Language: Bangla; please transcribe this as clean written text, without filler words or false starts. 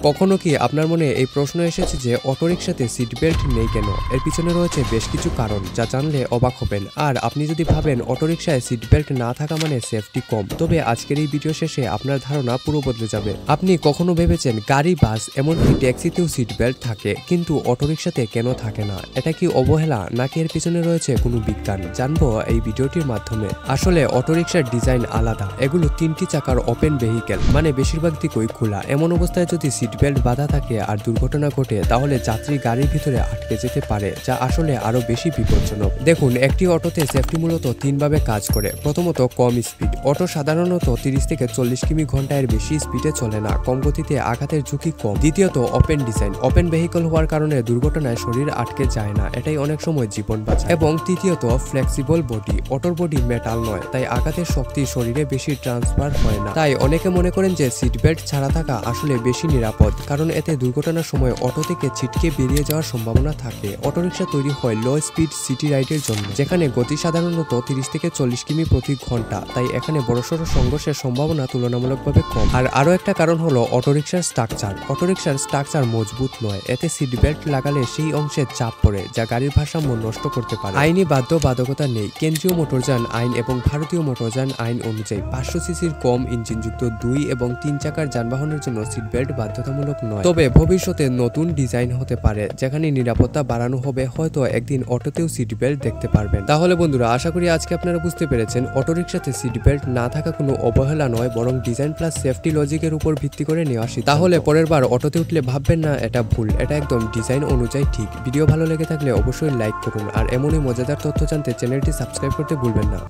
কখনো কি আপনার মনে এই প্রশ্ন এসেছে যে অটোরিকশাতে সিট বেল্ট নেই কেন? এর পিছনে রয়েছে বেশ কিছু কারণ যা জানলে অবাক হবেন। আর আপনি যদি ভাবেন অটোরিকশায় সিট বেল্ট না থাকা মানে সেফটি কম, তবে আজকের এই ভিডিও শেষে আপনার ধারণা পুরো বদলে যাবে। আপনি কখনো ভেবেছেন গাড়ি, বাস, এমনকি ট্যাক্সিতেও সিট বেল্ট থাকে, কিন্তু অটোরিকশাতে কেন থাকে না? এটা কি অবহেলা নাকি এর পিছনে রয়েছে কোনো বিজ্ঞান? জানবো এই ভিডিওটির মাধ্যমে। আসলে অটোরিকশার ডিজাইন আলাদা। এগুলো 3টি চাকার ওপেন ভেহিকেল, মানে বেশিরভাগ দিকই খোলা। এমন অবস্থায় যদি সিট বেল্ট বাঁধা থাকে আর দুর্ঘটনা ঘটে, তাহলে যাত্রী গাড়ির ভিতরে আটকে যেতে পারে, যা আসলে আরো বেশি বিপজ্জনক। দেখুন, একটি অটোতে সেফটি মূলত 3 ভাবে কাজ করে। প্রথমত, কম স্পিড। অটো সাধারণত 30 থেকে 40 কিমি ঘন্টার বেশি স্পিডে চলে না। কম গতিতে আঘাতের ঝুঁকি কম। দ্বিতীয়ত, ওপেন ডিজাইন। ওপেন ভেহিকেল হওয়ার কারণে দুর্ঘটনায় শরীর আটকে যায় না, এটাই অনেক সময় জীবন বাঁচায়। এবং তৃতীয়ত, ফ্লেক্সিবল বডি। অটোর বডি মেটাল নয়, তাই আঘাতের শক্তি শরীরে বেশি ট্রান্সফার হয় না। তাই অনেকে মনে করেন যে সিট বেল্ট ছাড়া থাকা আসলে বেশি নিরাপদ, কারণ এতে দুর্ঘটনার সময় অটো থেকে ছিটকে বেরিয়ে যাওয়ার সম্ভাবনা থাকে। অটোরিকশা তৈরি হয় লো স্পিড সিটি রাইডের জন্য, যেখানে গতি সাধারণত 30 থেকে 40 কিমি প্রতি ঘন্টা, তাই এখানে বড়সড় সংঘর্ষের সম্ভাবনা তুলনামূলকভাবে কম। আর আরো একটা কারণ হলো অটোরিকশার স্ট্রাকচার। অটোরিকশার স্ট্রাকচার মজবুত নয়, এতে সিট বেল্ট লাগালে সেই অংশে চাপ পড়ে, যা গাড়ির ভারসাম্য নষ্ট করতে পারে। আইনি বাধ্যবাধকতা নেই। কেন্দ্রীয় মোটরযান আইন এবং ভারতীয় মোটরযান আইন অনুযায়ী 500 সিসির কম ইঞ্জিনযুক্ত 2 এবং 3 চাকার যানবাহনের জন্য সিট বেল্ট বাধ্যতামূলক নয়। তবে ভবিষ্যতে নতুন ডিজাইন হতে পারে, যেখানে নিরাপত্তা বাড়ানো হবে। হয়তো একদিন অটোতেও সিট বেল্ট দেখতে পারবেন। তাহলে বন্ধুরা, আশা করি আজকে আপনারা বুঝতে পেরেছেন অটোরিকশাতে সিট বেল্ট না থাকা কোনো অবহেলা নয়, বরং ডিজাইন প্লাস সেফটি লজিকের উপর ভিত্তি করে নেওয়া সিদ্ধান্ত। তাহলে পরের বার অটোতে উঠলে ভাববেন না এটা ভুল, এটা একদম ডিজাইন অনুযায়ী ঠিক। ভিডিও ভালো লেগে থাকলে অবশ্যই লাইক করুন, আর এমনই মজাদার তথ্য জানতে চ্যানেলটি সাবস্ক্রাইব করতে ভুলবেন না।